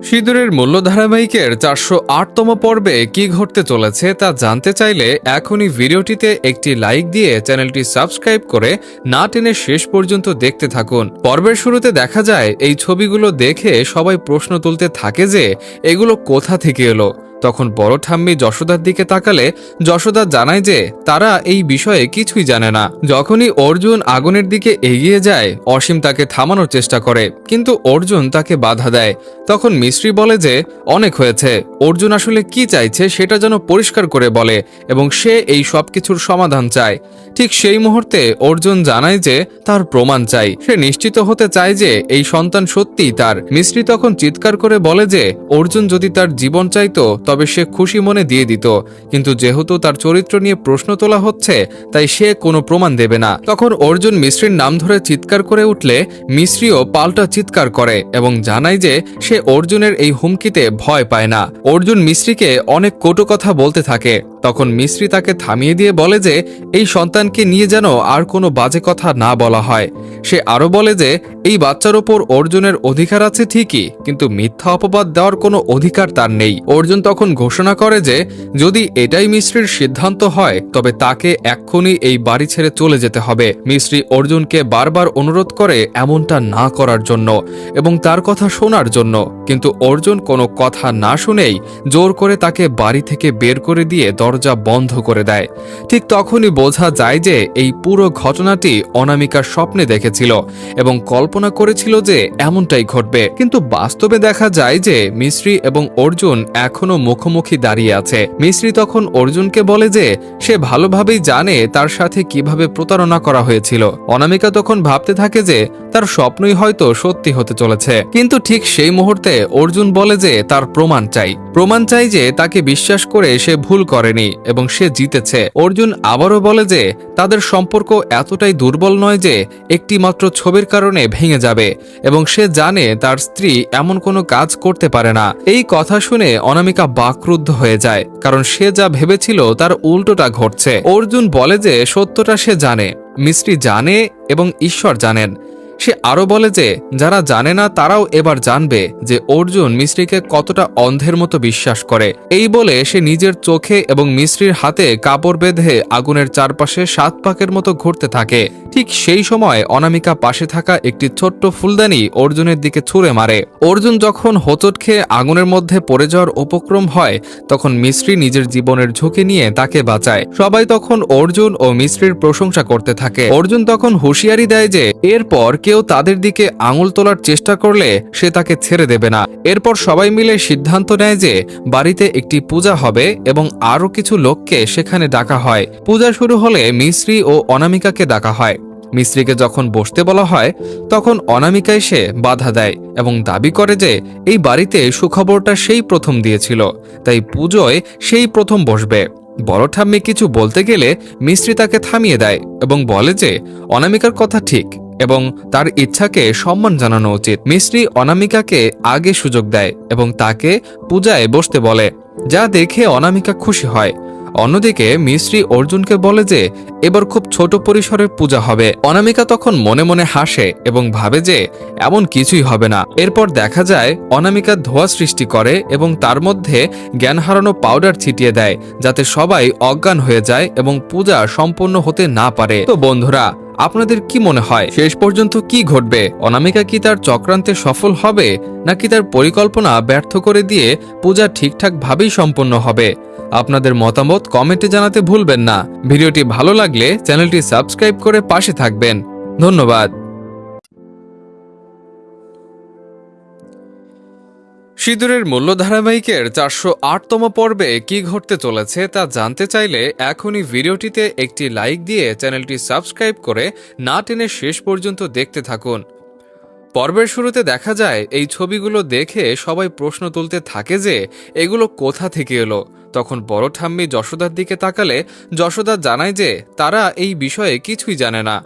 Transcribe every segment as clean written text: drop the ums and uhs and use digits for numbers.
সিঁদুরের মূল্য ধারাবাহিকের ৪০৮তম পর্বে কি ঘটতে চলেছে তা জানতে চাইলে এখনই ভিডিওটিতে একটি লাইক দিয়ে চ্যানেলটি সাবস্ক্রাইব করে না টেনে শেষ পর্যন্ত দেখতে থাকুন। পর্বের শুরুতে দেখা যায় এই ছবিগুলো দেখে সবাই প্রশ্ন তুলতে থাকে যে এগুলো কোথা থেকে এলো। তখন বড় ঠাম্মি যশোদার দিকে তাকালে যশোদা জানায় যে তারা এই বিষয়ে কিছুই জানে না। যখনই অর্জুন আগুনের দিকে এগিয়ে যায় অসীম তাকে থামানোর চেষ্টা করে, কিন্তু অর্জুন তাকে বাধা দেয়। তখন মিস্ত্রি বলে যে অনেক হয়েছে, অর্জুন আসলে কি চাইছে সেটা যেন পরিষ্কার করে বলে এবং সে এই সব কিছুর সমাধান চায়। ঠিক সেই মুহূর্তে অর্জুন জানায় যে তার প্রমাণ চাই, সে নিশ্চিত হতে চায় যে এই সন্তান সত্যিই তার। মিস্ত্রি তখন চিৎকার করে বলে যে অর্জুন যদি তার জীবন চাইতো তবে সে খুশি মনে দিয়ে দিত, কিন্তু যেহেতু তার চরিত্র নিয়ে প্রশ্ন তোলা হচ্ছে তাই সে কোনো প্রমাণ দেবে না। তখন অর্জুন মিস্ত্রির নাম ধরে চিৎকার করে উঠলে মিস্ত্রিও পাল্টা চিৎকার করে এবং জানায় যে সে অর্জুনের এই হুমকিতে ভয় পায় না। অর্জুন মিস্ত্রিকে অনেক কটু কথা বলতে থাকে। তখন মিস্ত্রি তাকে থামিয়ে দিয়ে বলে যে এই সন্তানকে নিয়ে যেন আর কোনো বাজে কথা না বলা হয়। সে আরো বলে যে এই বাচ্চার ওপর অর্জুনের অধিকার আছে ঠিকই, কিন্তু মিথ্যা অপবাদ দেওয়ার কোনো অধিকার তার নেই। অর্জুন তখন ঘোষণা করে যে যদি এটাই মিস্ত্রির সিদ্ধান্ত হয় তবে তাকে এক্ষুনি এই বাড়ি ছেড়ে চলে যেতে হবে। মিস্ত্রি অর্জুনকে বারবার অনুরোধ করে এমনটা না করার জন্য এবং তার কথা শোনার জন্য, কিন্তু অর্জুন কোনো কথা না শুনেই জোর করে তাকে বাড়ি থেকে বের করে দিয়ে দরজা বন্ধ করে দেয়। ঠিক তখনই বোঝা যায় যে এই পুরো ঘটনাটি অনামিকার স্বপ্নে দেখেছিল এবং কল্পনা করেছিল যে এমনটাই ঘটবে, কিন্তু বাস্তবে দেখা যায় যে মিস্ত্রি এবং অর্জুন এখনো মুখোমুখি দাঁড়িয়ে আছে। মিস্ত্রি তখন অর্জুনকে বলে যে সে ভালোভাবেই জানে তার সাথে কিভাবে প্রতারণা করা হয়েছিল। অনামিকা তখন ভাবতে থাকে যে তার স্বপ্নই হয়তো সত্যি হতে চলেছে, কিন্তু ঠিক সেই মুহূর্তে অর্জুন বলে যে তার প্রমাণ চাই যে তাকে বিশ্বাস করে সে ভুল করেনি এবং সে জিতেছে। অর্জুন আবারও বলে যে তাদের সম্পর্ক এতটাই দুর্বল নয় যে একটি মাত্র ছবির কারণে ভেঙে যাবে এবং সে জানে তার স্ত্রী এমন কোনো কাজ করতে পারে না। এই কথা শুনে অনামিকা বাকরুদ্ধ হয়ে যায়, কারণ সে যা ভেবেছিল তার উল্টোটা ঘটছে। অর্জুন বলে যে সত্যটা সে জানে, মিস্ত্রি জানে এবং ঈশ্বর জানেন। সে আরো বলে যে যারা জানে না তারাও এবার জানবে যে অর্জুন মিস্ত্রিকে কতটা অন্ধের মতো বিশ্বাস করে। এই বলে সে নিজের চোখে এবং মিস্ত্রির হাতে কাপড় বেঁধে আগুনের চারপাশে 7 পাকের মতো ঘুরতে থাকে। ঠিক সেই সময় অনামিকা পাশে থাকা একটি ছোট্ট ফুলদানি অর্জুনের দিকে ছুঁড়ে মারে। অর্জুন যখন হোঁচট খেয়ে আগুনের মধ্যে পড়ে যাওয়ার উপক্রম হয় তখন মিস্ত্রি নিজের জীবনের ঝুঁকি নিয়ে তাকে বাঁচায়। সবাই তখন অর্জুন ও মিস্ত্রির প্রশংসা করতে থাকে। অর্জুন তখন হুঁশিয়ারি দেয় যে এরপর কেউ তাদের দিকে আঙুল তোলার চেষ্টা করলে সে তাকে ছেড়ে দেবে না। এরপর সবাই মিলে সিদ্ধান্ত নেয় যে বাড়িতে একটি পূজা হবে এবং আরো কিছু লোককে সেখানে ডাকা হয়। পূজা শুরু হলে মিস্ত্রি ও অনামিকাকে ডাকা হয়। মিস্ত্রিকে যখন বসতে বলা হয় তখন অনামিকা এসে বাধা দেয় এবং দাবি করে যে এই বাড়িতে সুখবরটা সেই প্রথম দিয়েছিল, তাই পুজোয় সেই প্রথম বসবে। বড় ঠাম্মি কিছু বলতে গেলে মিস্ত্রি তাকে থামিয়ে দেয় এবং বলে যে অনামিকার কথা ঠিক এবং তার ইচ্ছাকে সম্মান জানানো উচিত। মিস্ত্রি অনামিকাকে আগে সুযোগ দেয় এবং তাকে পূজায় বসতে বলে, যা দেখে অনামিকা খুশি হয়। অন্যদিকে মিস্ত্রি অর্জুনকে বলে যে এবার খুব ছোট পরিসরের পূজা হবে। অনামিকা তখন মনে মনে হাসে এবং ভাবে যে এমন কিছুই হবে না। এরপর দেখা যায় অনামিকা ধোঁয়া সৃষ্টি করে এবং তার মধ্যে জ্ঞান হারানো পাউডার ছিটিয়ে দেয় যাতে সবাই অজ্ঞান হয়ে যায় এবং পূজা সম্পূর্ণ হতে না পারে। তো বন্ধুরা, আপনাদের কি মনে হয় শেষ পর্যন্ত কি ঘটবে? অনামিকা কি তার চক্রান্তে সফল হবে নাকি তার পরিকল্পনা ব্যর্থ করে দিয়ে পূজা ঠিকঠাক ভাবেই সম্পন্ন হবে? আপনাদের মতামত কমেন্টে জানাতে ভুলবেন না। ভিডিওটি ভালো লাগলে চ্যানেলটি সাবস্ক্রাইব করে পাশে থাকবেন। ধন্যবাদ। সিঁদুরের মূল্য ধারাবাহিকের ৪০৮তম পর্বে কি ঘটতে চলেছে তা জানতে চাইলে এখনই ভিডিওটিতে একটি লাইক দিয়ে চ্যানেলটি সাবস্ক্রাইব করে না টেনে শেষ পর্যন্ত দেখতে থাকুন। পর্বের শুরুতে দেখা যায় এই ছবিগুলো দেখে সবাই প্রশ্ন তুলতে থাকে যে এগুলো কোথা থেকে এলো। তখন বড় ঠাম্মি যশোদার দিকে তাকালে যশোদা জানায় যে তারা এই বিষয়ে কিছুই জানে না।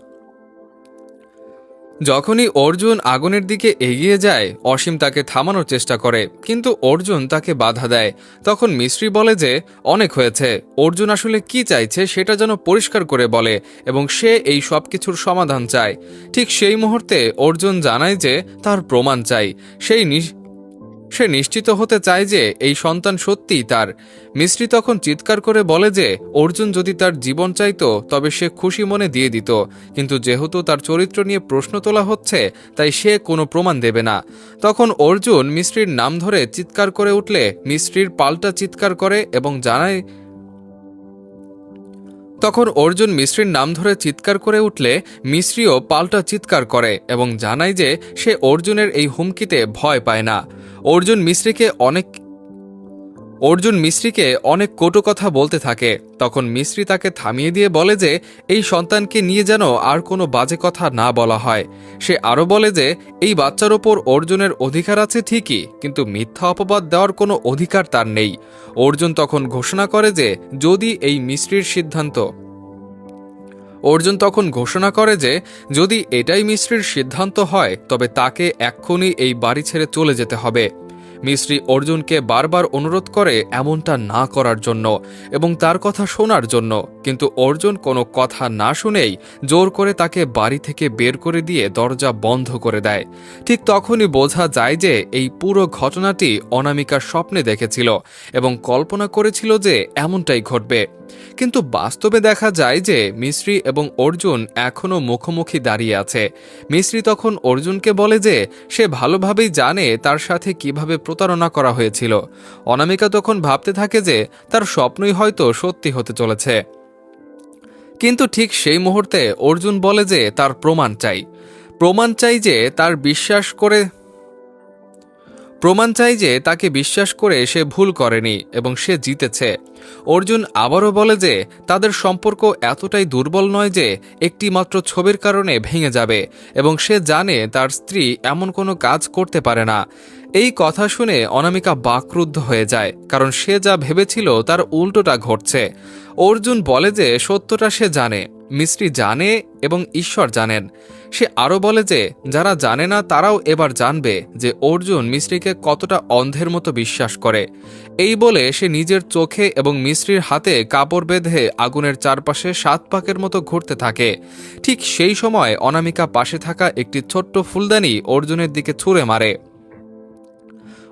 যখনই অর্জুন আগুনের দিকে এগিয়ে যায় অসীম তাকে থামানোর চেষ্টা করে, কিন্তু অর্জুন তাকে বাধা দেয়। তখন মিস্ত্রি বলে যে অনেক হয়েছে, অর্জুন আসলে কি চাইছে সেটা যেন পরিষ্কার করে বলে এবং সে এই সব কিছুর সমাধান চায়। ঠিক সেই মুহূর্তে অর্জুন জানায় যে তার প্রমাণ চাই। সে নিশ্চিত হতে চায় যে এই সন্তান সত্যিই তার। মিস্ত্রি তখন চিৎকার করে বলে যে অর্জুন যদি তার জীবন চাইতো তবে সে খুশি মনে দিয়ে দিত, কিন্তু যেহেতু তার চরিত্র নিয়ে প্রশ্ন তোলা হচ্ছে তাই সে কোনো প্রমাণ দেবে না। তখন অর্জুন মিস্ত্রির নাম ধরে চিৎকার করে উঠলে মিস্ত্রির পাল্টা চিৎকার করে এবং জানায় তখন অর্জুন মিস্ত্রির নাম ধরে চিৎকার করে উঠলে মিস্ত্রিও পাল্টা চিৎকার করে এবং জানায় যে সে অর্জুনের এই হুমকিতে ভয় পায় না। অর্জুন মিস্ত্রিকে অনেক কটু কথা বলতে থাকে। তখন মিস্ত্রি তাকে থামিয়ে দিয়ে বলে যে এই সন্তানকে নিয়ে যেন আর কোনো বাজে কথা না বলা হয়। সে আরও বলে যে এই বাচ্চার ওপর অর্জুনের অধিকার আছে ঠিকই, কিন্তু মিথ্যা অপবাদ দেওয়ার কোনো অধিকার তার নেই। অর্জুন তখন ঘোষণা করে যে যদি এই মিস্ত্রির সিদ্ধান্ত যদি এটাই মিস্ত্রির সিদ্ধান্ত হয় তবে তাকে এক্ষুনি এই বাড়ি ছেড়ে চলে যেতে হবে। মিস্ত্রি অর্জুনকে বারবার অনুরোধ করে এমনটা না করার জন্য এবং তার কথা শোনার জন্য, কিন্তু অর্জুন কোনো কথা না শুনেই জোর করে তাকে বাড়ি থেকে বের করে দিয়ে দরজা বন্ধ করে দেয়। ঠিক তখনই বোঝা যায় যে এই পুরো ঘটনাটি অনামিকা স্বপ্নে দেখেছিল এবং কল্পনা করেছিল যে এমনটাই ঘটবে। কিন্তু বাস্তবে দেখা যায় যে মিস্ত্রি এবং অর্জুন এখনও মুখোমুখি দাঁড়িয়ে আছে। মিস্ত্রি তখন অর্জুনকে বলে যে সে ভালোভাবেই জানে তার সাথে কিভাবে প্রতারণা করা হয়েছিল। অনামিকা তখন ভাবতে থাকে যে তার স্বপ্নই হয়তো সত্যি হতে চলেছে। কিন্তু ঠিক সেই মুহূর্তে অর্জুন বলে যে তার প্রমাণ চাই যে তাকে বিশ্বাস করে সে ভুল করেনি এবং সে জিতেছে। অর্জুন আবারও বলে যে তাদের সম্পর্ক এতটাই দুর্বল নয় যে একটি মাত্র ছবির কারণে ভেঙে যাবে এবং সে জানে তার স্ত্রী এমন কোনো কাজ করতে পারে না। এই কথা শুনে অনামিকা বাকরুদ্ধ হয়ে যায়, কারণ সে যা ভেবেছিল তার উল্টোটা ঘটছে। অর্জুন বলে যে সত্যটা সে জানে, মিস্ত্রি জানে এবং ঈশ্বর জানেন। সে আরও বলে যে যারা জানে না তারাও এবার জানবে যে অর্জুন মিস্ত্রিকে কতটা অন্ধের মতো বিশ্বাস করে। এই বলে সে নিজের চোখে এবং মিস্ত্রির হাতে কাপড় বেঁধে আগুনের চারপাশে 7 পাকের মতো ঘুরতে থাকে। ঠিক সেই সময় অনামিকা পাশে থাকা একটি ছোট্ট ফুলদানি অর্জুনের দিকে ছুঁড়ে মারে।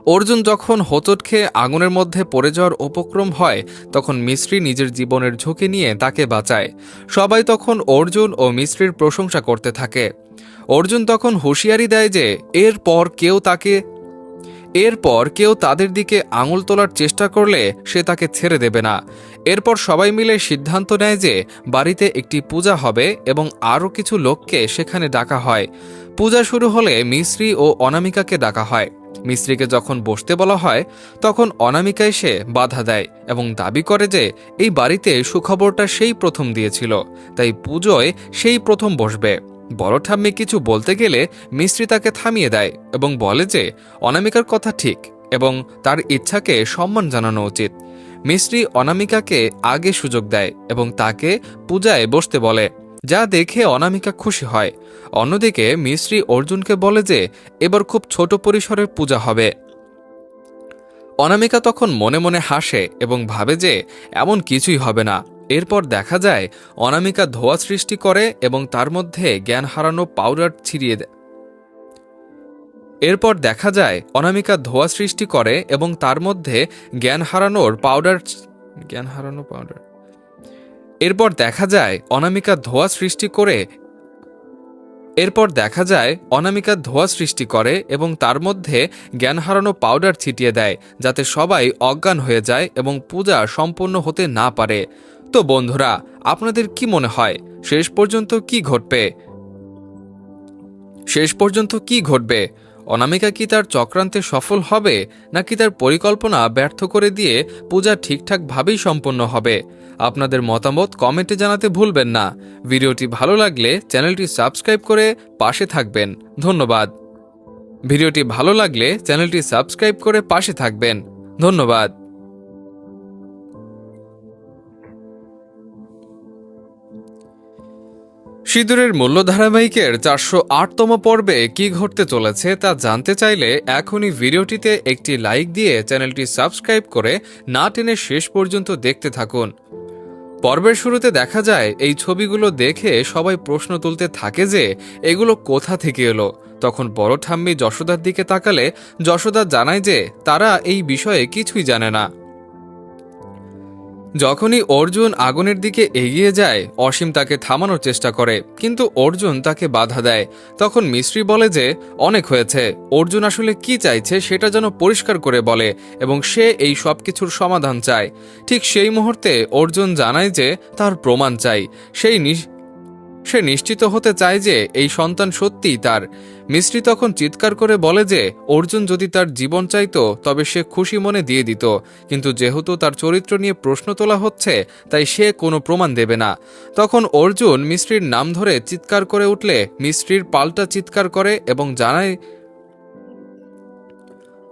অর্জুন যখন হোঁচট খেয়ে আগুনের মধ্যে পড়ে যাওয়ার উপক্রম হয় তখন মিস্ত্রি নিজের জীবনের ঝুঁকি নিয়ে তাকে বাঁচায়। সবাই তখন অর্জুন ও মিস্ত্রির প্রশংসা করতে থাকে। অর্জুন তখন হুঁশিয়ারি দেয় যে এরপর কেউ তাদের দিকে আঙুল তোলার চেষ্টা করলে সে তাকে ছেড়ে দেবে না। এরপর সবাই মিলে সিদ্ধান্ত নেয় যে বাড়িতে একটি পূজা হবে এবং আরও কিছু লোককে সেখানে ডাকা হয়। পূজা শুরু হলে মিস্ত্রি ও অনামিকাকে ডাকা হয়। মিস্ত্রিকে যখন বসতে বলা হয় তখন অনামিকা এসে বাধা দেয় এবং দাবি করে যে এই বাড়িতে সুখবরটা সেই প্রথম দিয়েছিল, তাই পুজোয় সেই প্রথম বসবে। বড় ঠাম্মি কিছু বলতে গেলে মিস্ত্রি তাকে থামিয়ে দেয় এবং বলে যে অনামিকার কথা ঠিক এবং তার ইচ্ছাকে সম্মান জানানো উচিত। মিস্ত্রি অনামিকাকে আগে সুযোগ দেয় এবং তাকে পূজায় বসতে বলে, যা দেখে অনামিকা খুশি হয়। অন্যদিকে মিস্ত্রি অর্জুনকে বলে যে এবার খুব ছোট পরিসরের পূজা হবে। অনামিকা তখন মনে মনে হাসে এবং ভাবে যে এমন কিছুই হবে না। এরপর দেখা যায় অনামিকা ধোঁয়া সৃষ্টি করে এবং তার মধ্যে জ্ঞান হারানো পাউডার ছিটিয়ে দেয়। এরপর দেখা যায় অনামিকা ধোঁয়া সৃষ্টি করে এবং তার মধ্যে জ্ঞান হারানো পাউডার এরপর দেখা যায় অনামিকা ধোঁয়া সৃষ্টি করে এবং তার মধ্যে জ্ঞান হারানো পাউডার ছিটিয়ে দেয়, যাতে সবাই অজ্ঞান হয়ে যায় এবং পূজা সম্পূর্ণ হতে না পারে। তো বন্ধুরা, আপনাদের কি মনে হয় শেষ পর্যন্ত কি ঘটবে? অনামিকা কি তার চক্রান্তে সফল হবে, নাকি তার পরিকল্পনা ব্যর্থ করে দিয়ে পূজা ঠিকঠাকভাবেই সম্পন্ন হবে? আপনাদের মতামত কমেন্টে জানাতে ভুলবেন না। ভিডিওটি ভালো লাগলে চ্যানেলটি সাবস্ক্রাইব করে পাশে থাকবেন। ধন্যবাদ। সিঁদুরের মূল্য ধারাবাহিকের 408তম পর্বে কি ঘটতে চলেছে তা জানতে চাইলে এখনই ভিডিওটিতে একটি লাইক দিয়ে চ্যানেলটি সাবস্ক্রাইব করে না টেনে শেষ পর্যন্ত দেখতে থাকুন। পর্বের শুরুতে দেখা যায় এই ছবিগুলো দেখে সবাই প্রশ্ন তুলতে থাকে যে এগুলো কোথা থেকে এলো। তখন বড় ঠাম্মি যশোদার দিকে তাকালে যশোদা জানায় যে তারা এই বিষয়ে কিছুই জানে না। যখনই অর্জুন আগুনের দিকে এগিয়ে যায় অসীম তাকে থামানোর চেষ্টা করে, কিন্তু অর্জুন তাকে বাধা দেয়। তখন মিশ্রি বলে যে অনেক হয়েছে, অর্জুন আসলে কি চাইছে সেটা যেন পরিষ্কার করে বলে এবং সে এই সব কিছুর সমাধান চায়। ঠিক সেই মুহূর্তে অর্জুন জানায় যে তার প্রমাণ চাই। সে নিশ্চিত হতে চায় যে এই সন্তান সত্যিই তার। মিশ্রি তখন চিৎকার করে বলে যে অর্জুন যদি তার জীবন চাইতো তবে সে খুশি মনে দিয়ে দিত, কিন্তু যেহেতু তার চরিত্র নিয়ে প্রশ্ন তোলা হচ্ছে তাই সে কোনো প্রমাণ দেবে না। তখন অর্জুন মিশ্রির নাম ধরে চিৎকার করে উঠলে মিশ্রির পাল্টা চিৎকার করে এবং জানায়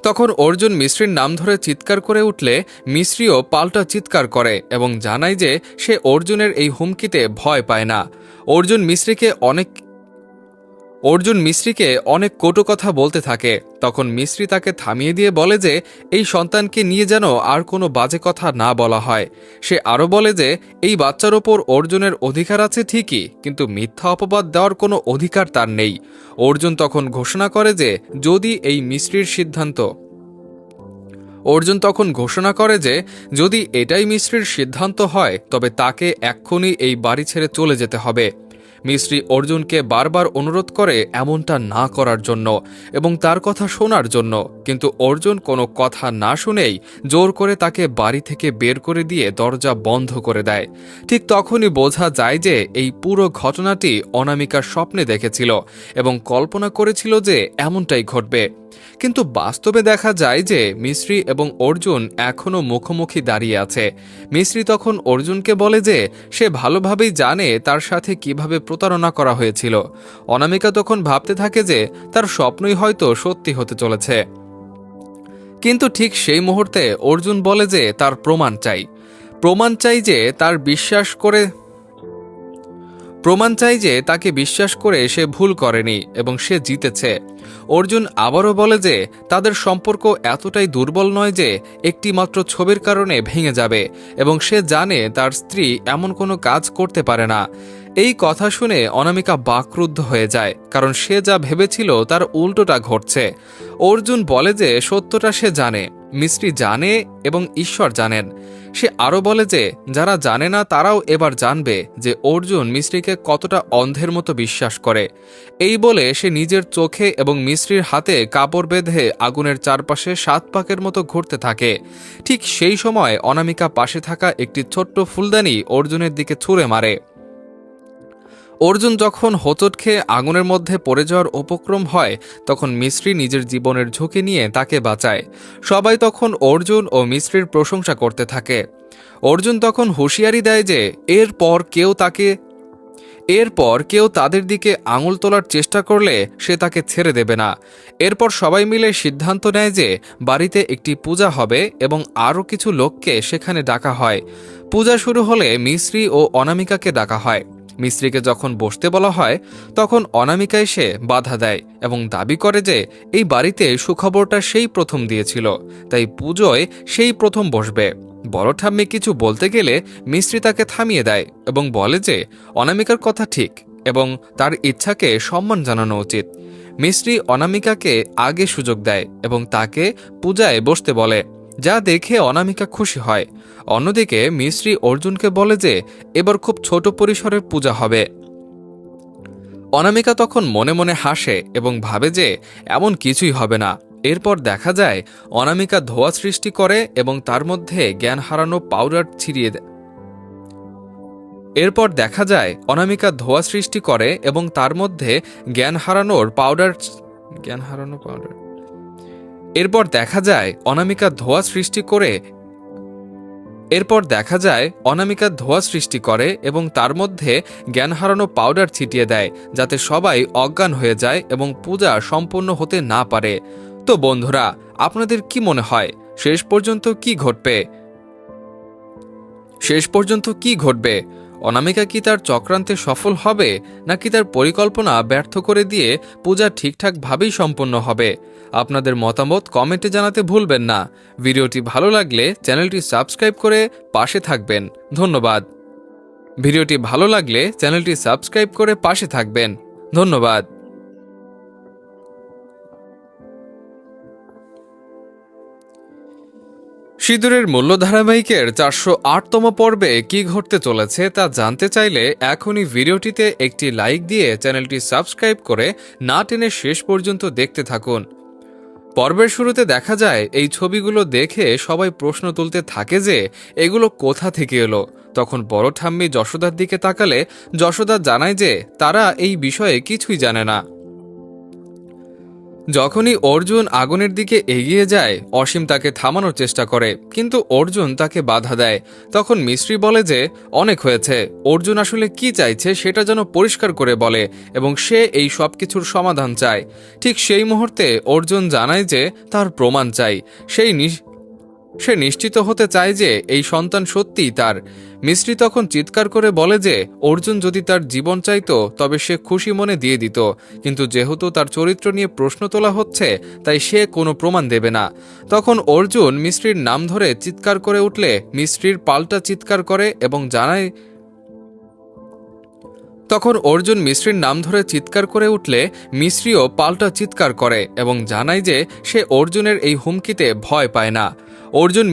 তখন অর্জুন মিশ্রির নাম ধরে চিৎকার করে উঠলে মিশ্রিও পাল্টা চিৎকার করে এবং জানায় যে সে অর্জুনের এই হুমকিতে ভয় পায় না। অর্জুন মিশ্রিকে অনেক কটু কথা বলতে থাকে। তখন মিশ্রি তাকে থামিয়ে দিয়ে বলে যে এই সন্তানকে নিয়ে যেন আর কোনো বাজে কথা না বলা হয়। সে আরও বলে যে এই বাচ্চার ওপর অর্জুনের অধিকার আছে ঠিকই, কিন্তু মিথ্যা অপবাদ দেওয়ার কোনো অধিকার তার নেই। অর্জুন তখন ঘোষণা করে যে যদি এটাই মিশ্রির সিদ্ধান্ত হয় তবে তাকে এক্ষুনি এই বাড়ি ছেড়ে চলে যেতে হবে। মিশ্রি অর্জুনকে বারবার অনুরোধ করে এমনটা না করার জন্য এবং তার কথা শোনার জন্য, কিন্তু অর্জুন কোনো কথা না শুনেই জোর করে তাকে বাড়ি থেকে বের করে দিয়ে দরজা বন্ধ করে দেয়। ঠিক তখনই বোঝা যায় যে এই পুরো ঘটনাটি অনামিকা স্বপ্নে দেখেছিল এবং কল্পনা করেছিল যে এমনটাই ঘটবে। কিন্তু বাস্তবে দেখা যায় যে মিশ্রি এবং অর্জুন এখনও মুখোমুখি দাঁড়িয়ে আছে। মিশ্রি তখন অর্জুনকে বলে যে সে ভালোভাবেই জানে তার সাথে কিভাবে প্রতারণা করা হয়েছিল। অনামিকা তখন ভাবতে থাকে যে তার স্বপ্নই হয়তো সত্যি হতে চলেছে। কিন্তু ঠিক সেই মুহূর্তে অর্জুন বলে যে তার প্রমাণ চাই যে তাকে বিশ্বাস করে সে ভুল করেনি এবং সে জিতেছে। অর্জুন আবারও বলে যে তাদের সম্পর্ক এতটাই দুর্বল নয় যে একটি মাত্র ছবির কারণে ভেঙে যাবে এবং সে জানে তার স্ত্রী এমন কোনো কাজ করতে পারে না। এই কথা শুনে অনামিকা বাকরুদ্ধ হয়ে যায়, কারণ সে যা ভেবেছিল তার উল্টোটা ঘটছে। অর্জুন বলে যে সত্যটা সে জানে, মিশ্রি জানে এবং ঈশ্বর জানেন। সে আরও বলে যে যারা জানে না তারাও এবার জানবে যে অর্জুন মিশ্রিকে কতটা অন্ধের মতো বিশ্বাস করে। এই বলে সে নিজের চোখে এবং মিশ্রির হাতে কাপড় বেঁধে আগুনের চারপাশে 7 পাকের মতো ঘুরতে থাকে। ঠিক সেই সময় অনামিকা পাশে থাকা একটি ছোট্ট ফুলদানি অর্জুনের দিকে ছুঁড়ে মারে। অর্জুন যখন হোঁচট খেয়ে আগুনের মধ্যে পড়ে যাওয়ার উপক্রম হয় তখন মিশ্রি নিজের জীবনের ঝুঁকি নিয়ে তাকে বাঁচায়। সবাই তখন অর্জুন ও মিশ্রির প্রশংসা করতে থাকে। অর্জুন তখন হুঁশিয়ারি দেয় যে এরপর কেউ তাদের দিকে আঙুল তোলার চেষ্টা করলে সে তাকে ছেড়ে দেবে না। এরপর সবাই মিলে সিদ্ধান্ত নেয় যে বাড়িতে একটি পূজা হবে এবং আরও কিছু লোককে সেখানে ডাকা হয়। পূজা শুরু হলে মিশ্রি ও অনামিকাকে ডাকা হয়। মিশ্রিকে যখন বসতে বলা হয় তখন অনামিকা এসে বাধা দেয় এবং দাবি করে যে এই বাড়িতে সুখবরটা সেই প্রথম দিয়েছিল, তাই পুজোয় সেই প্রথম বসবে। বড় ঠাম্মি কিছু বলতে গেলে মিশ্রি তাকে থামিয়ে দেয় এবং বলে যে অনামিকার কথা ঠিক এবং তার ইচ্ছাকে সম্মান জানানো উচিত। মিশ্রি অনামিকাকে আগে সুযোগ দেয় এবং তাকে পূজায় বসতে বলে, যা দেখে অনামিকা খুশি হয়। অন্যদিকে মিশ্রি অর্জুনকে বলে যে এবার খুব ছোট পরিসরের পূজা হবে। অনামিকা তখন মনে মনে হাসে এবং ভাবে যে এমন কিছুই হবে না। এরপর দেখা যায় অনামিকা ধোঁয়া সৃষ্টি করে এবং তার মধ্যে জ্ঞান হারানোর পাউডার ছিটিয়ে দেয়। এরপর দেখা যায় অনামিকা ধোঁয়া সৃষ্টি করে এবং তার মধ্যে জ্ঞান হারানোর পাউডার এরপর দেখা যায় অনামিকা ধোঁয়া সৃষ্টি করে এবং তার মধ্যে জ্ঞান হারানো পাউডার ছিটিয়ে দেয়, যাতে সবাই অজ্ঞান হয়ে যায় এবং পূজা সম্পূর্ণ হতে না পারে। তো বন্ধুরা, আপনাদের কি মনে হয় শেষ পর্যন্ত কি ঘটবে? অনামিকা কি তার চক্রান্তে সফল হবে, নাকি তার পরিকল্পনা ব্যর্থ করে দিয়ে পূজা ঠিকঠাকভাবেই সম্পন্ন হবে? আপনাদের মতামত কমেন্টে জানাতে ভুলবেন না। ভিডিওটি ভালো লাগলে চ্যানেলটি সাবস্ক্রাইব করে পাশে থাকবেন। ধন্যবাদ। সিঁদুরের মূল্য ধারাবাহিকের 408তম পর্বে কি ঘটতে চলেছে তা জানতে চাইলে এখনই ভিডিওটিতে একটি লাইক দিয়ে চ্যানেলটি সাবস্ক্রাইব করে না টেনে শেষ পর্যন্ত দেখতে থাকুন। পর্বের শুরুতে দেখা যায় এই ছবিগুলো দেখে সবাই প্রশ্ন তুলতে থাকে যে এগুলো কোথা থেকে এলো। তখন বড় ঠাম্মি যশোদার দিকে তাকালে যশোদা জানায় যে তারা এই বিষয়ে কিছুই জানে না। যখনই অর্জুন আগুনের দিকে এগিয়ে যায় অসীম তাকে থামানোর চেষ্টা করে, কিন্তু অর্জুন তাকে বাধা দেয়। তখন মিস্ত্রি বলে যে অনেক হয়েছে, অর্জুন আসলে কি চাইছে সেটা যেন পরিষ্কার করে বলে এবং সে এই সব কিছুর সমাধান চায়। ঠিক সেই মুহূর্তে অর্জুন জানায় যে তার প্রমাণ চাই। সে নিশ্চিত হতে চায় যে এই সন্তান সত্যিই তার। মিস্ত্রি তখন চিৎকার করে বলে যে অর্জুন যদি তার জীবন চাইতো তবে সে খুশি মনে দিয়ে দিত, কিন্তু যেহেতু তার চরিত্র নিয়ে প্রশ্ন তোলা হচ্ছে তাই সে কোনো প্রমাণ দেবে না। তখন অর্জুন মিস্ত্রির নাম ধরে চিৎকার করে উঠলে মিস্ত্রির পাল্টা চিৎকার করে এবং জানায় তখন অর্জুন মিস্ত্রির নাম ধরে চিৎকার করে উঠলে মিস্ত্রিও পাল্টা চিৎকার করে এবং জানায় যে সে অর্জুনের এই হুমকিতে ভয় পায় না। অর্জুন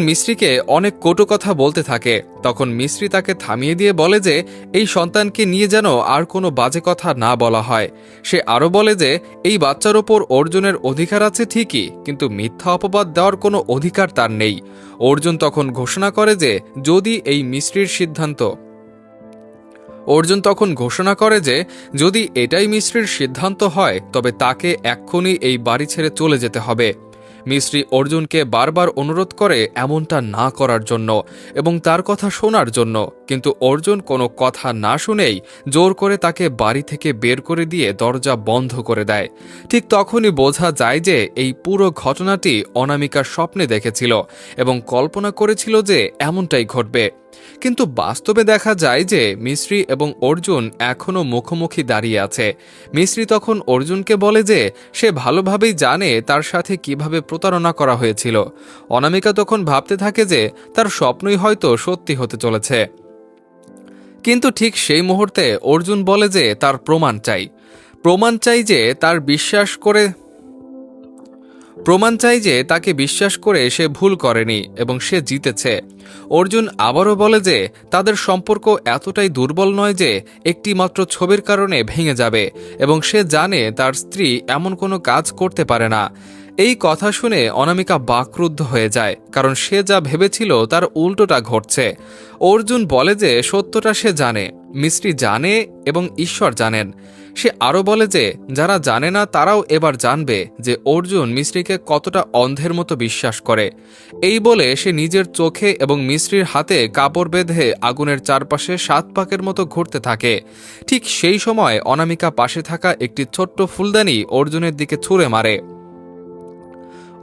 মিস্ত্রিকে অনেক কটু কথা বলতে থাকে। তখন মিস্ত্রি তাকে থামিয়ে দিয়ে বলে যে এই সন্তানকে নিয়ে যেন আর কোনো বাজে কথা না বলা হয়। সে আরও বলে যে এই বাচ্চার ওপর অর্জুনের অধিকার আছে ঠিকই, কিন্তু মিথ্যা অপবাদ দেওয়ার কোনো অধিকার তার নেই। অর্জুন তখন ঘোষণা করে যে যদি এটাই মিস্ত্রির সিদ্ধান্ত হয় তবে তাকে এক্ষুনি এই বাড়ি ছেড়ে চলে যেতে হবে। মিস্ত্রি অর্জুনকে বারবার অনুরোধ করে এমনটা না করার জন্য এবং তার কথা শোনার জন্য, কিন্তু অর্জুন কোনো কথা না শুনেই জোর করে তাকে বাড়ি থেকে বের করে দিয়ে দরজা বন্ধ করে দেয়। ঠিক তখনই বোঝা যায় যে এই পুরো ঘটনাটি অনামিকার স্বপ্নে দেখেছিল এবং কল্পনা করেছিল যে এমনটাই ঘটবে। কিন্তু বাস্তবে দেখা যায় যে মিস্ত্রি এবং অর্জুন এখনও মুখোমুখি দাঁড়িয়ে আছে। মিস্ত্রি তখন অর্জুনকে বলে যে সে ভালোভাবেই জানে তার সাথে কিভাবে প্রতারণা করা হয়েছিল। অনামিকা তখন ভাবতে থাকে যে তার স্বপ্নই হয়তো সত্যি হতে চলেছে। কিন্তু ঠিক সেই মুহূর্তে অর্জুন বলে যে তার প্রমাণ চাই যে তাকে বিশ্বাস করে সে ভুল করেনি এবং সে জিতেছে। অর্জুন আবারও বলে যে তাদের সম্পর্ক এতটাই দুর্বল নয় যে একটি মাত্র ছবির কারণে ভেঙে যাবে এবং সে জানে তার স্ত্রী এমন কোনো কাজ করতে পারে না। এই কথা শুনে অনামিকা বাকরুদ্ধ হয়ে যায়, কারণ সে যা ভেবেছিল তার উল্টোটা ঘটছে। অর্জুন বলে যে সত্যটা সে জানে, মিস্ত্রি জানে এবং ঈশ্বর জানেন। সে আরও বলে যে যারা জানে না তারাও এবার জানবে যে অর্জুন মিস্ত্রিকে কতটা অন্ধের মতো বিশ্বাস করে। এই বলে সে নিজের চোখে এবং মিস্ত্রির হাতে কাপড় বেঁধে আগুনের চারপাশে 7 পাকের মতো ঘুরতে থাকে। ঠিক সেই সময় অনামিকা পাশে থাকা একটি ছোট্ট ফুলদানি অর্জুনের দিকে ছুঁড়ে মারে।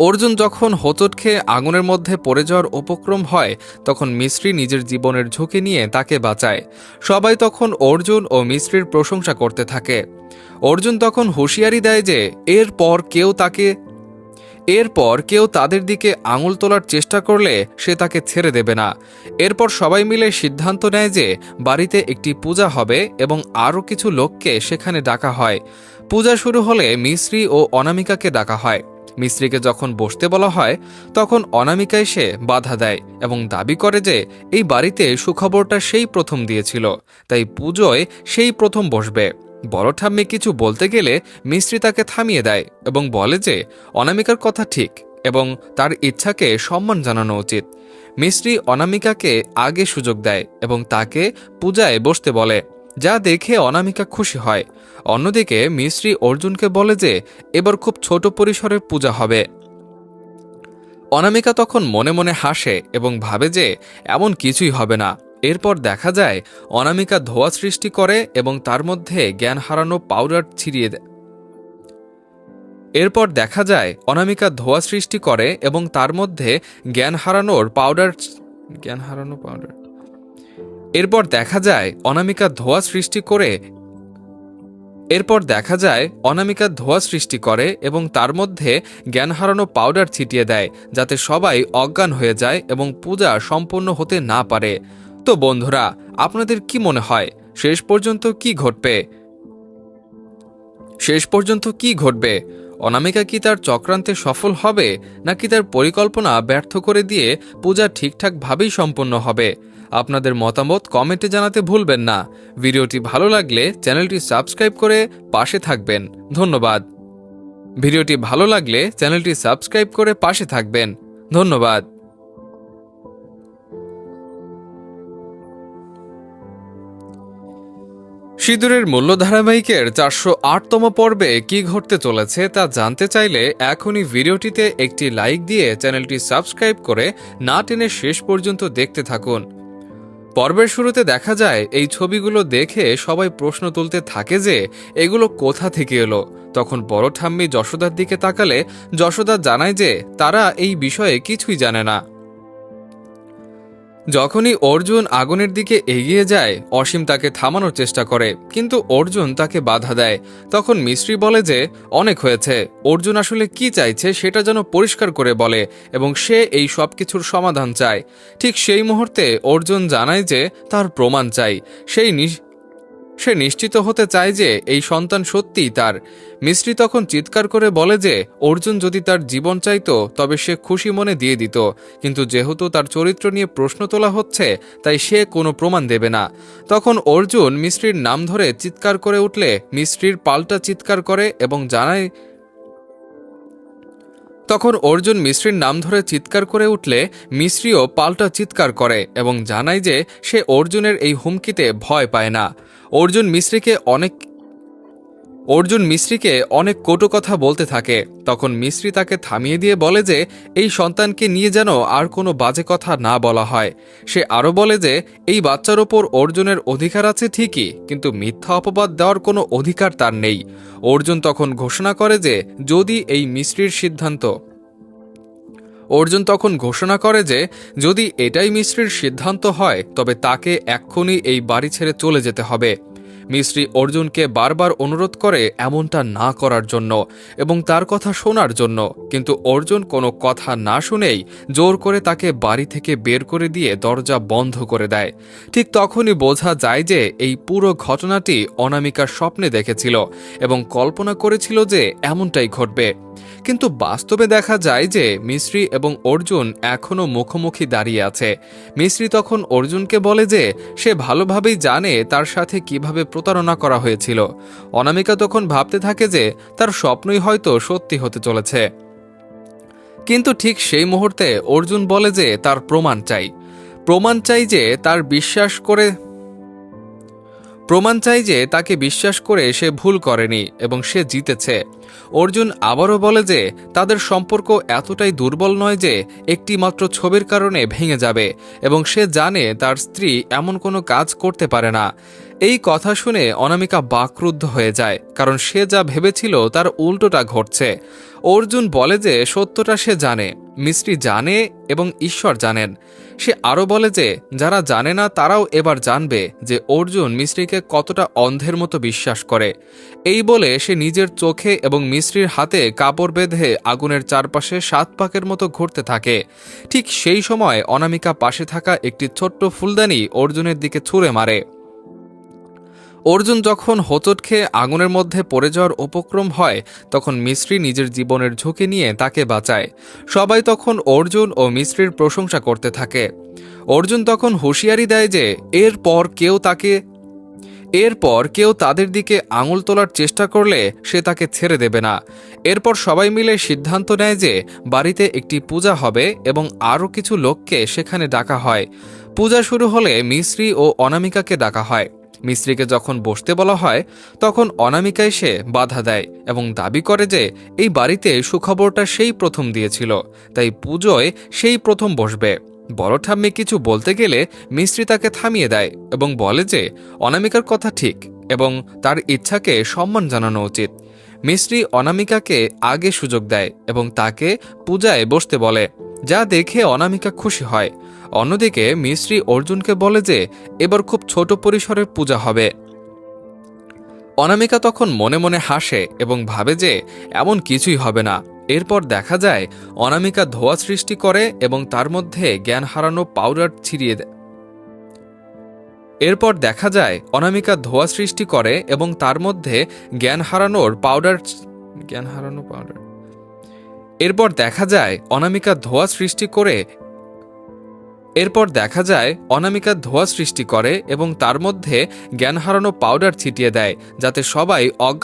অর্জুন যখন হোঁচট খেয়ে আগুনের মধ্যে পড়ে যাওয়ার উপক্রম হয় তখন মিস্ত্রি নিজের জীবনের ঝুঁকি নিয়ে তাকে বাঁচায়। সবাই তখন অর্জুন ও মিস্ত্রির প্রশংসা করতে থাকে। অর্জুন তখন হুঁশিয়ারি দেয় যে এরপর কেউ তাদের দিকে আঙুল তোলার চেষ্টা করলে সে তাকে ছেড়ে দেবে না। এরপর সবাই মিলে সিদ্ধান্ত নেয় যে বাড়িতে একটি পূজা হবে এবং আরও কিছু লোককে সেখানে ডাকা হয়। পূজা শুরু হলে মিস্ত্রি ও অনামিকাকে ডাকা হয়। মিস্ত্রিকে যখন বসতে বলা হয় তখন অনামিকা এসে বাধা দেয় এবং দাবি করে যে এই বাড়িতে সুখবরটা সেই প্রথম দিয়েছিল, তাই পুজোয় সেই প্রথম বসবে। বড় ঠাম্মি কিছু বলতে গেলে মিস্ত্রি তাকে থামিয়ে দেয় এবং বলে যে অনামিকার কথা ঠিক এবং তার ইচ্ছাকে সম্মান জানানো উচিত। মিস্ত্রি অনামিকাকে আগে সুযোগ দেয় এবং তাকে পূজায় বসতে বলে, যা দেখে অনামিকা খুশি হয়। অন্যদিকে মিস্ত্রি অর্জুনকে বলে যে এবার খুব ছোট পরিসরে পূজা হবে। অনামিকা তখন মনে মনে হাসে এবং ভাবে যে এমন কিছুই হবে না। এরপর দেখা যায় অনামিকা ধোঁয়া সৃষ্টি করে এবং তার মধ্যে জ্ঞান হারানো পাউডার ছিটিয়ে দেয়। এরপর দেখা যায় অনামিকা ধোঁয়া সৃষ্টি করে এবং তার মধ্যে জ্ঞান হারানো পাউডার এরপর দেখা যায় অনামিকা ধোঁয়া সৃষ্টি করে এবং তার মধ্যে জ্ঞান হারানো পাউডার ছিটিয়ে দেয়, যাতে সবাই অজ্ঞান হয়ে যায় এবং পূজা সম্পূর্ণ হতে না পারে। তো বন্ধুরা, আপনাদের কি মনে হয় শেষ পর্যন্ত কি ঘটবে? অনামিকা কি তার চক্রান্তে সফল হবে, নাকি তার পরিকল্পনা ব্যর্থ করে দিয়ে পূজা ঠিকঠাকভাবেই সম্পন্ন হবে? আপনাদের মতামত কমেন্টে জানাতে ভুলবেন না। ভিডিওটি ভালো লাগলে চ্যানেলটি সাবস্ক্রাইব করে পাশে থাকবেন। ধন্যবাদ। ভিডিওটি ভালো লাগলে চ্যানেলটি সাবস্ক্রাইব করে পাশে থাকবেন। ধন্যবাদ। সিঁদুরের মূল্য ধারাবাহিকের 408তম পর্বে কি ঘটতে চলেছে তা জানতে চাইলে এখনই ভিডিওটিতে একটি লাইক দিয়ে চ্যানেলটি সাবস্ক্রাইব করে না টেনে শেষ পর্যন্ত দেখতে থাকুন। পর্বের শুরুতে দেখা যায় এই ছবিগুলো দেখে সবাই প্রশ্ন তুলতে থাকে যে এগুলো কোথা থেকে এলো। তখন বড় ঠাম্মি যশোদার দিকে তাকালে যশোদা জানায় যে তারা এই বিষয়ে কিছুই জানে না। যখনই অর্জুন আগুনের দিকে এগিয়ে যায়, অসীম তাকে থামানোর চেষ্টা করে, কিন্তু অর্জুন তাকে বাধা দেয়। তখন মিস্ত্রি বলে যে অনেক হয়েছে, অর্জুন আসলে কি চাইছে সেটা যেন পরিষ্কার করে বলে এবং সে এই সব কিছুর সমাধান চায়। ঠিক সেই মুহূর্তে অর্জুন জানায় যে তার প্রমাণ চাই। সে নিশ্চিত হতে চায় যে এই সন্তান সত্যিই তার। মিস্ত্রি তখন চিৎকার করে বলে যে অর্জুন যদি তার জীবন চাইতো তবে সে খুশি মনে দিয়ে দিত, কিন্তু যেহেতু তার চরিত্র নিয়ে প্রশ্ন তোলা হচ্ছে তাই সে কোনো প্রমাণ দেবে না। তখন অর্জুন মিস্ত্রির নাম ধরে চিৎকার করে উঠলে মিস্ত্রির পাল্টা চিৎকার করে এবং জানায় তখন অর্জুন মিস্ত্রির নাম ধরে চিৎকার করে উঠলে মিস্ত্রিও পাল্টা চিৎকার করে এবং জানায় যে সে অর্জুনের এই হুমকিতে ভয় পায় না। অর্জুন মিস্ত্রিকে অনেক কটু কথা বলতে থাকে। তখন মিস্ত্রি তাকে থামিয়ে দিয়ে বলে যে এই সন্তানকে নিয়ে যেন আর কোনো বাজে কথা না বলা হয়। সে আরও বলে যে এই বাচ্চার ওপর অর্জুনের অধিকার আছে ঠিকই, কিন্তু মিথ্যা অপবাদ দেওয়ার কোনো অধিকার তার নেই। অর্জুন তখন ঘোষণা করে যে যদি এটাই মিস্ত্রির সিদ্ধান্ত হয় তবে তাকে এক্ষুনি এই বাড়ি ছেড়ে চলে যেতে হবে। মিস্ত্রি অর্জুনকে বারবার অনুরোধ করে এমনটা না করার জন্য এবং তার কথা শোনার জন্য, কিন্তু অর্জুন কোনো কথা না শুনেই জোর করে তাকে বাড়ি থেকে বের করে দিয়ে দরজা বন্ধ করে দেয়। ঠিক তখনই বোঝা যায় যে এই পুরো ঘটনাটি অনামিকার স্বপ্নে দেখেছিল এবং কল্পনা করেছিল যে এমনটাই ঘটবে। কিন্তু বাস্তবে দেখা যায় যে মিস্ত্রি এবং অর্জুন এখনও মুখোমুখি দাঁড়িয়ে আছে। মিস্ত্রি তখন অর্জুনকে বলে যে সে ভালোভাবেই জানে তার সাথে কিভাবে প্রতারণা করা হয়েছিল। অনামিকা তখন ভাবতে থাকে যে তার স্বপ্নই হয়তো সত্যি হতে চলেছে। কিন্তু ঠিক সেই মুহূর্তে অর্জুন বলে যে তার প্রমাণ চাই যে তাকে বিশ্বাস করে সে ভুল করেনি এবং সে জিতেছে। অর্জুন আবারও বলে যে তাদের সম্পর্ক এতটাই দুর্বল নয় যে একটি মাত্র ছবির কারণে ভেঙে যাবে এবং সে জানে তার স্ত্রী এমন কোনো কাজ করতে পারে না। এই কথা শুনে অনামিকা বাকরুদ্ধ হয়ে যায়, কারণ সে যা ভেবেছিল তার উল্টোটা ঘটছে। অর্জুন বলে যে সত্যটা সে জানে, মিস্ত্রি জানে এবং ঈশ্বর জানেন। সে আরও বলে যে যারা জানে না তারাও এবার জানবে যে অর্জুন মিস্ত্রিকে কতটা অন্ধের মতো বিশ্বাস করে। এই বলে সে নিজের চোখে এবং মিস্ত্রির হাতে কাপড় বেঁধে আগুনের চারপাশে 7 পাকের মতো ঘুরতে থাকে। ঠিক সেই সময় অনামিকা পাশে থাকা একটি ছোট্ট ফুলদানি অর্জুনের দিকে ছুঁড়ে মারে। অর্জুন যখন হোঁচট খেয়ে আগুনের মধ্যে পড়ে যাওয়ার উপক্রম হয় তখন মিস্ত্রি নিজের জীবনের ঝুঁকি নিয়ে তাকে বাঁচায়। সবাই তখন অর্জুন ও মিস্ত্রির প্রশংসা করতে থাকে। অর্জুন তখন হুঁশিয়ারি দেয় যে এরপর কেউ তাদের দিকে আঙুল তোলার চেষ্টা করলে সে তাকে ছেড়ে দেবে না। এরপর সবাই মিলে সিদ্ধান্ত নেয় যে বাড়িতে একটি পূজা হবে এবং আরও কিছু লোককে সেখানে ডাকা হয়। পূজা শুরু হলে মিস্ত্রি ও অনামিকাকে ডাকা হয়। মিস্ত্রিকে যখন বসতে বলা হয় তখন অনামিকা এসে বাধা দেয় এবং দাবি করে যে এই বাড়িতে সুখবরটা সেই প্রথম দিয়েছিল, তাই পুজোয় সেই প্রথম বসবে। বড় ঠাম্মি কিছু বলতে গেলে মিস্ত্রি তাকে থামিয়ে দেয় এবং বলে যে অনামিকার কথা ঠিক এবং তার ইচ্ছাকে সম্মান জানানো উচিত। মিস্ত্রি অনামিকাকে আগে সুযোগ দেয় এবং তাকে পূজায় বসতে বলে, যা দেখে অনামিকা খুশি হয়। অন্যদিকে মিস্ত্রি অর্জুনকে বলে যে এবার খুব ছোট পরিসরের পূজা হবে। অনামিকা তখন মনে মনে হাসে এবং ভাবে যে এমন কিছুই হবে না। এরপর দেখা যায় অনামিকা ধোঁয়া সৃষ্টি করে এবং তার মধ্যে জ্ঞান হারানোর পাউডার ছিটিয়ে জ্ঞান হারানো পাউডার। এরপর দেখা যায় অনামিকা ধোঁয়া সৃষ্টি করে এবং তার মধ্যে জ্ঞান হারানো পাউডার ছিটিয়ে দেয়, যাতে সবাই অজ্ঞান